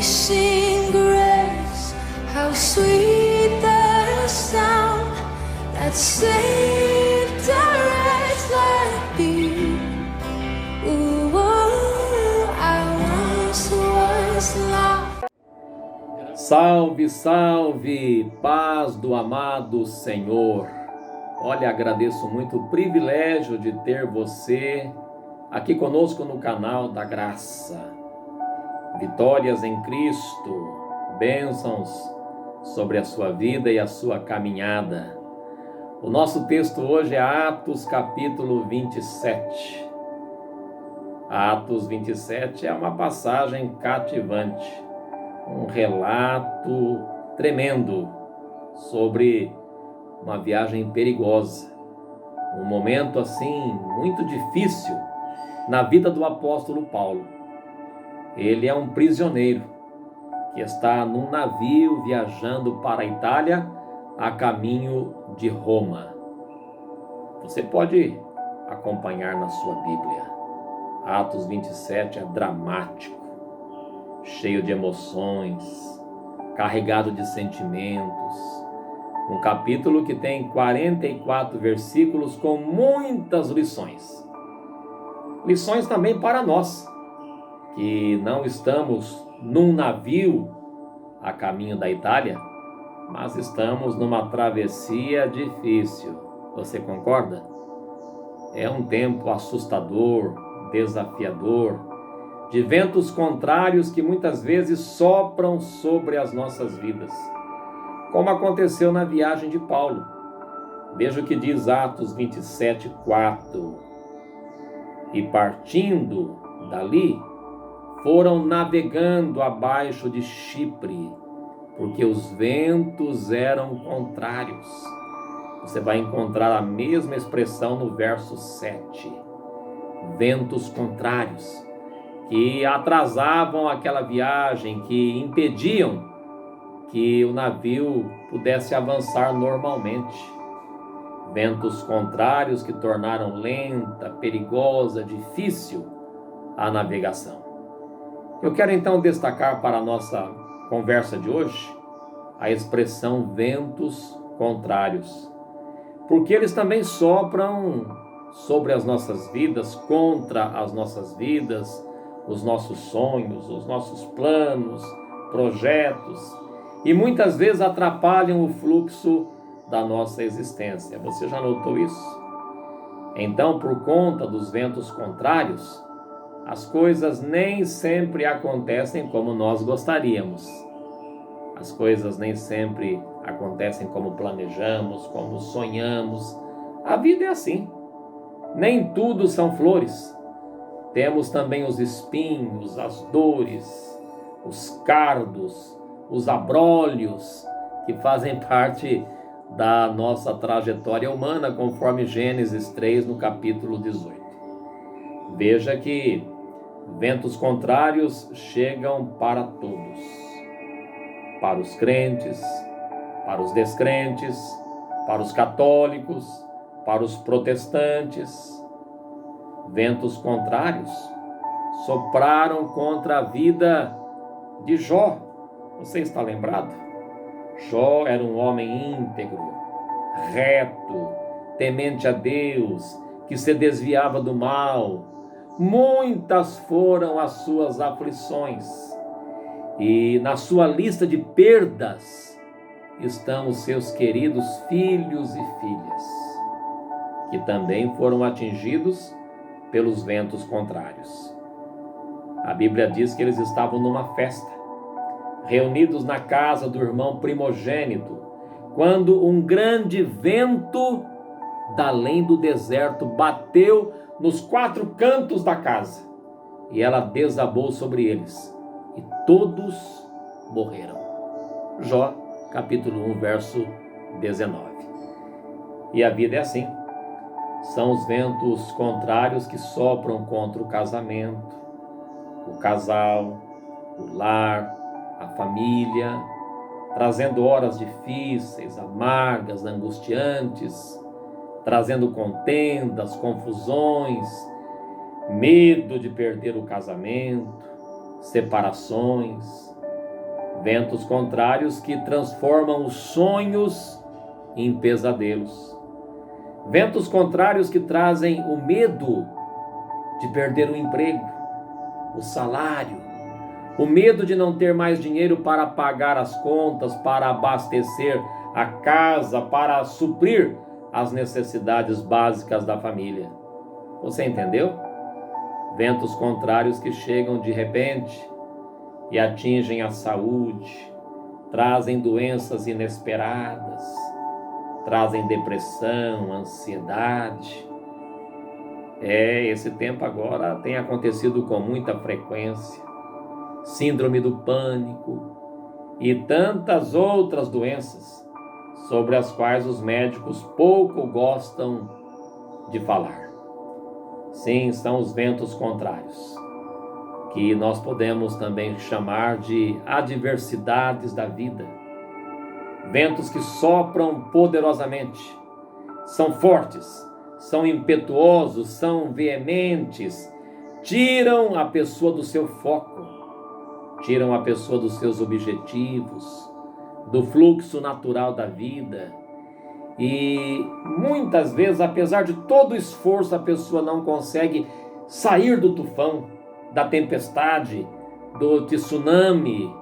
Amazing grace, how sweet the sound that saved a wretch like me. Ooh, I once was lost. Salve, salve, paz do amado Senhor. Olha, agradeço muito o privilégio de ter você aqui conosco no canal da Graça. Vitórias em Cristo, bênçãos sobre a sua vida e a sua caminhada. O nosso texto hoje é Atos capítulo 27. Atos 27 é uma passagem cativante, um relato tremendo sobre uma viagem perigosa, um momento assim muito difícil na vida do apóstolo Paulo. Ele é um prisioneiro que está num navio viajando para a Itália a caminho de Roma. Você pode acompanhar na sua Bíblia. Atos 27 é dramático, cheio de emoções, carregado de sentimentos. Um capítulo que tem 44 versículos com muitas lições. Lições também para nós, que não estamos num navio a caminho da Itália, mas estamos numa travessia difícil. Você concorda? É um tempo assustador, desafiador, de ventos contrários que muitas vezes sopram sobre as nossas vidas, como aconteceu na viagem de Paulo. Veja o que diz Atos 27:4. E partindo dali, foram navegando abaixo de Chipre, porque os ventos eram contrários. Você vai encontrar a mesma expressão no verso 7. Ventos contrários, que atrasavam aquela viagem, que impediam que o navio pudesse avançar normalmente. Ventos contrários que tornaram lenta, perigosa, difícil a navegação. Eu quero então destacar para a nossa conversa de hoje a expressão ventos contrários, porque eles também sopram sobre as nossas vidas, contra as nossas vidas, os nossos sonhos, os nossos planos, projetos, e muitas vezes atrapalham o fluxo da nossa existência. Você já notou isso? Então, por conta dos ventos contrários, as coisas nem sempre acontecem como nós gostaríamos. As coisas nem sempre acontecem como planejamos, como sonhamos. A vida é assim. Nem tudo são flores. Temos também os espinhos, as dores, os cardos, os abrolhos que fazem parte da nossa trajetória humana, conforme Gênesis 3, no capítulo 18. Veja que ventos contrários chegam para todos, para os crentes, para os descrentes, para os católicos, para os protestantes. Ventos contrários sopraram contra a vida de Jó. Você está lembrado? Jó era um homem íntegro, reto, temente a Deus, que se desviava do mal. Muitas foram as suas aflições, e na sua lista de perdas estão os seus queridos filhos e filhas, que também foram atingidos pelos ventos contrários. A Bíblia diz que eles estavam numa festa, reunidos na casa do irmão primogênito, quando um grande vento da além do deserto bateu nos 4 cantos da casa, e ela desabou sobre eles, e todos morreram. Jó, capítulo 1, verso 19. E a vida é assim. São os ventos contrários que sopram contra o casamento, o casal, o lar, a família, trazendo horas difíceis, amargas, angustiantes, trazendo contendas, confusões, medo de perder o casamento, separações, Ventos contrários que transformam os sonhos em pesadelos. Ventos contrários que trazem o medo de perder o emprego, o salário, o medo de não ter mais dinheiro para pagar as contas, para abastecer a casa, para suprir as necessidades básicas da família. Você entendeu? Ventos contrários que chegam de repente e atingem a saúde, trazem doenças inesperadas, trazem depressão, ansiedade. Esse tempo agora tem acontecido com muita frequência. Síndrome do pânico e tantas outras doenças sobre as quais os médicos pouco gostam de falar. Sim, são os ventos contrários, que nós podemos também chamar de adversidades da vida. Ventos que sopram poderosamente, são fortes, são impetuosos, são veementes, tiram a pessoa do seu foco, tiram a pessoa dos seus objetivos, do fluxo natural da vida. E muitas vezes, apesar de todo o esforço, a pessoa não consegue sair do tufão, da tempestade, do tsunami.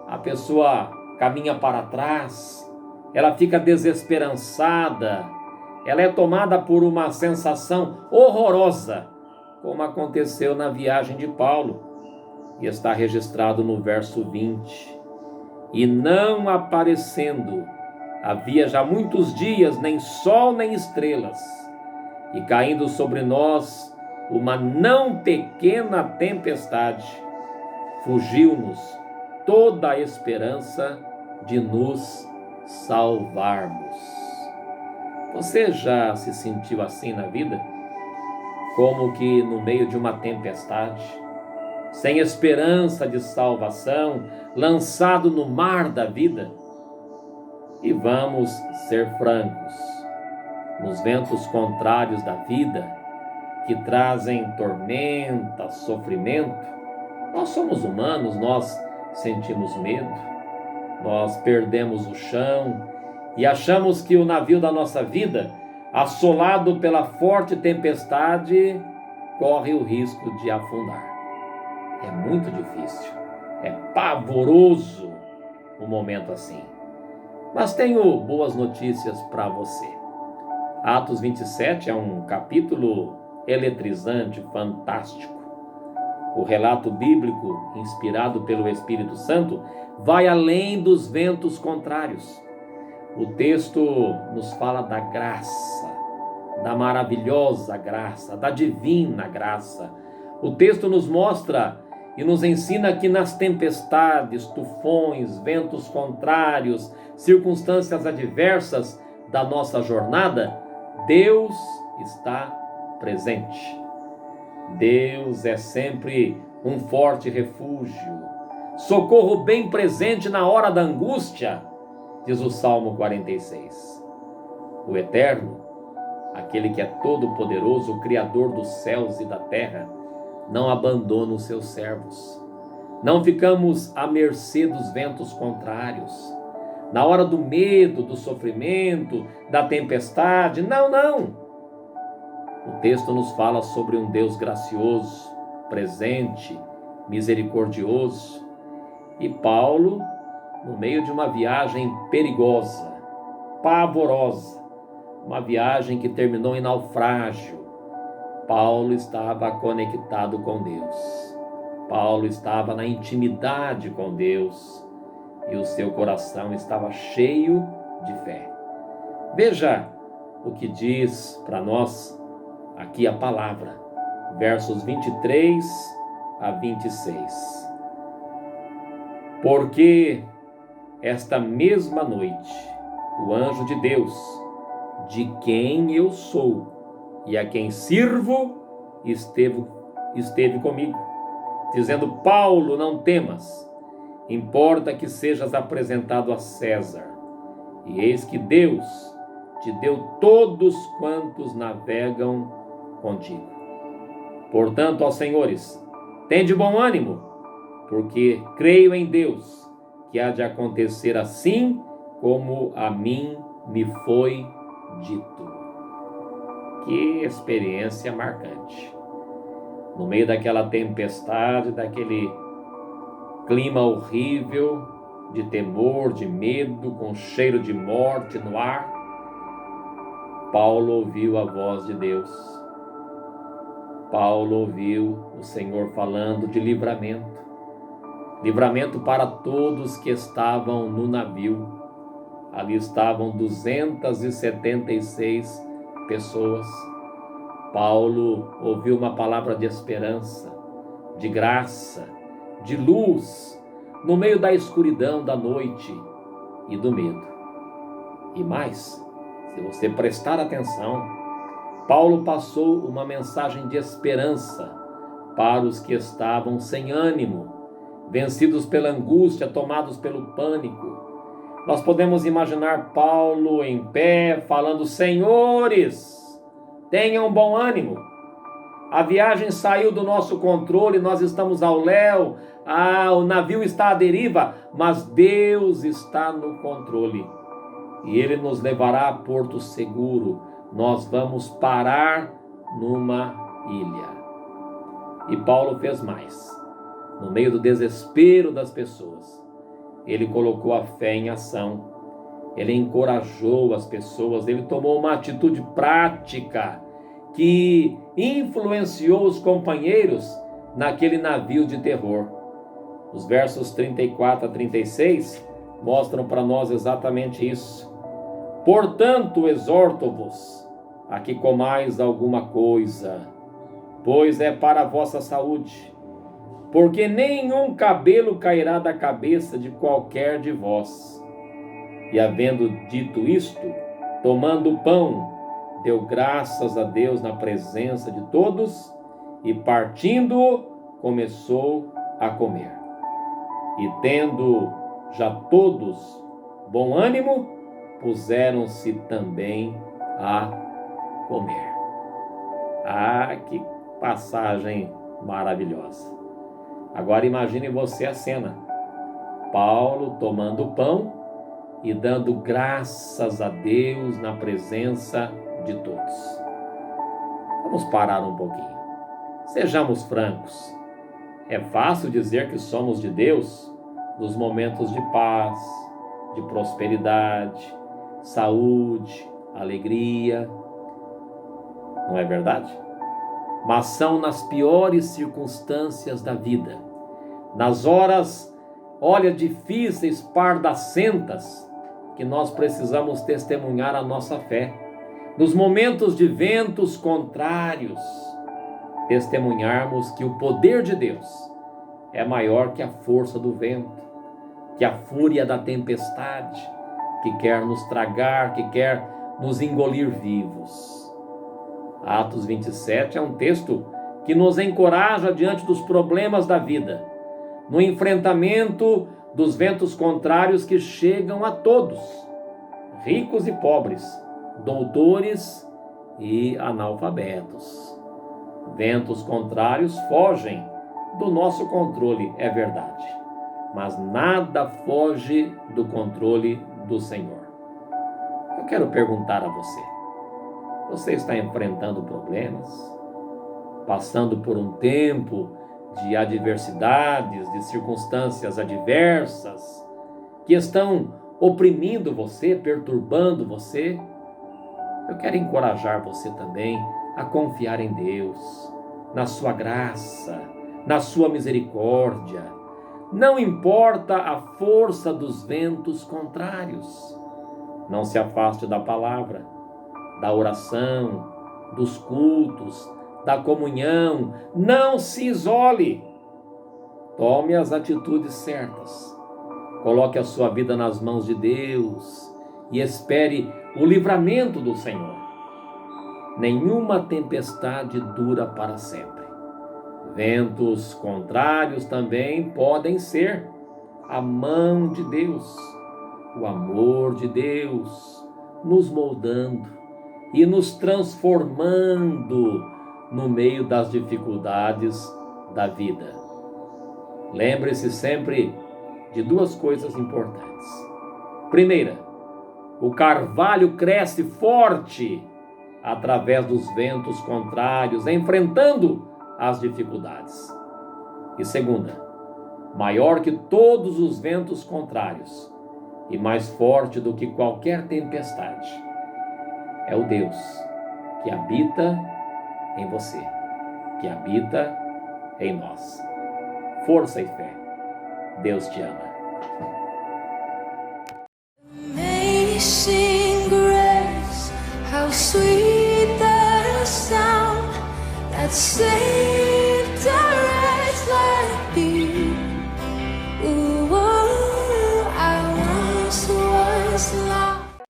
A pessoa caminha para trás, ela fica desesperançada, ela é tomada por uma sensação horrorosa, como aconteceu na viagem de Paulo, e está registrado no verso 20. E não aparecendo, havia já muitos dias, nem sol nem estrelas, e caindo sobre nós uma não pequena tempestade, fugiu-nos toda a esperança de nos salvarmos. Você já se sentiu assim na vida? Como que no meio de uma tempestade, sem esperança de salvação, lançado no mar da vida? E vamos ser francos, nos ventos contrários da vida, que trazem tormenta, sofrimento, nós somos humanos, nós sentimos medo, nós perdemos o chão e achamos que o navio da nossa vida, assolado pela forte tempestade, corre o risco de afundar. É muito difícil, é pavoroso um momento assim. Mas tenho boas notícias para você. Atos 27 é um capítulo eletrizante, fantástico. O relato bíblico, inspirado pelo Espírito Santo, vai além dos ventos contrários. O texto nos fala da graça, da maravilhosa graça, da divina graça. O texto nos mostra e nos ensina que nas tempestades, tufões, ventos contrários, circunstâncias adversas da nossa jornada, Deus está presente. Deus é sempre um forte refúgio, socorro bem presente na hora da angústia, diz o Salmo 46. O Eterno, aquele que é todo-poderoso, o Criador dos céus e da terra, não abandona os seus servos. Não ficamos à mercê dos ventos contrários. Na hora do medo, do sofrimento, da tempestade, não. O texto nos fala sobre um Deus gracioso, presente, misericordioso. E Paulo, no meio de uma viagem perigosa, pavorosa, uma viagem que terminou em naufrágio, Paulo estava conectado com Deus. Paulo estava na intimidade com Deus e o seu coração estava cheio de fé. Veja o que diz para nós aqui a palavra, versos 23 a 26. Porque esta mesma noite, o anjo de Deus, de quem eu sou e a quem sirvo, esteve comigo, dizendo: Paulo, não temas, importa que sejas apresentado a César. E eis que Deus te deu todos quantos navegam contigo. Portanto, ó senhores, tende bom ânimo, porque creio em Deus, que há de acontecer assim como a mim me foi dito. Que experiência marcante. No meio daquela tempestade, daquele clima horrível, de temor, de medo, com cheiro de morte no ar, Paulo ouviu a voz de Deus. Paulo ouviu o Senhor falando de livramento. Livramento para todos que estavam no navio. Ali estavam 276 pessoas. Paulo ouviu uma palavra de esperança, de graça, de luz, no meio da escuridão da noite e do medo. E mais, se você prestar atenção, Paulo passou uma mensagem de esperança para os que estavam sem ânimo, vencidos pela angústia, tomados pelo pânico. Nós podemos imaginar Paulo em pé, falando: senhores, tenham bom ânimo. A viagem saiu do nosso controle, nós estamos ao léu, o navio está à deriva, mas Deus está no controle. E Ele nos levará a porto seguro. Nós vamos parar numa ilha. E Paulo fez mais. No meio do desespero das pessoas, ele colocou a fé em ação. Ele encorajou as pessoas, ele tomou uma atitude prática que influenciou os companheiros naquele navio de terror. Os versos 34 a 36 mostram para nós exatamente isso. Portanto, exorto-vos a que comais alguma coisa, pois é para a vossa saúde, porque nenhum cabelo cairá da cabeça de qualquer de vós. E havendo dito isto, tomando o pão, deu graças a Deus na presença de todos, e partindo-o, começou a comer. E tendo já todos bom ânimo, puseram-se também a comer. Ah, que passagem maravilhosa! Agora imagine você a cena. Paulo tomando o pão e dando graças a Deus na presença de todos. Vamos parar um pouquinho. Sejamos francos. É fácil dizer que somos de Deus nos momentos de paz, de prosperidade, saúde, alegria. Não é verdade? Mas são nas piores circunstâncias da vida, nas horas, difíceis, pardacentas, que nós precisamos testemunhar a nossa fé. Nos momentos de ventos contrários, testemunharmos que o poder de Deus é maior que a força do vento, que a fúria da tempestade, que quer nos tragar, que quer nos engolir vivos. Atos 27 é um texto que nos encoraja diante dos problemas da vida, no enfrentamento dos ventos contrários que chegam a todos, ricos e pobres, doutores e analfabetos. Ventos contrários fogem do nosso controle, é verdade, mas nada foge do controle do Senhor. Eu quero perguntar a você: você está enfrentando problemas? Passando por um tempo de adversidades, de circunstâncias adversas, que estão oprimindo você, perturbando você? Eu quero encorajar você também a confiar em Deus, na sua graça, na sua misericórdia. Não importa a força dos ventos contrários. Não se afaste da palavra, da oração, dos cultos, da comunhão. Não se isole. Tome as atitudes certas. Coloque a sua vida nas mãos de Deus e espere o livramento do Senhor. Nenhuma tempestade dura para sempre. Ventos contrários também podem ser a mão de Deus, o amor de Deus, nos moldando e nos transformando no meio das dificuldades da vida. Lembre-se sempre de duas coisas importantes. Primeira, o carvalho cresce forte através dos ventos contrários, enfrentando as dificuldades. E segunda, maior que todos os ventos contrários e mais forte do que qualquer tempestade, é o Deus que habita em você, que habita em nós. Força e fé. Deus te ama. Amazing grace, how sweet the sound that saved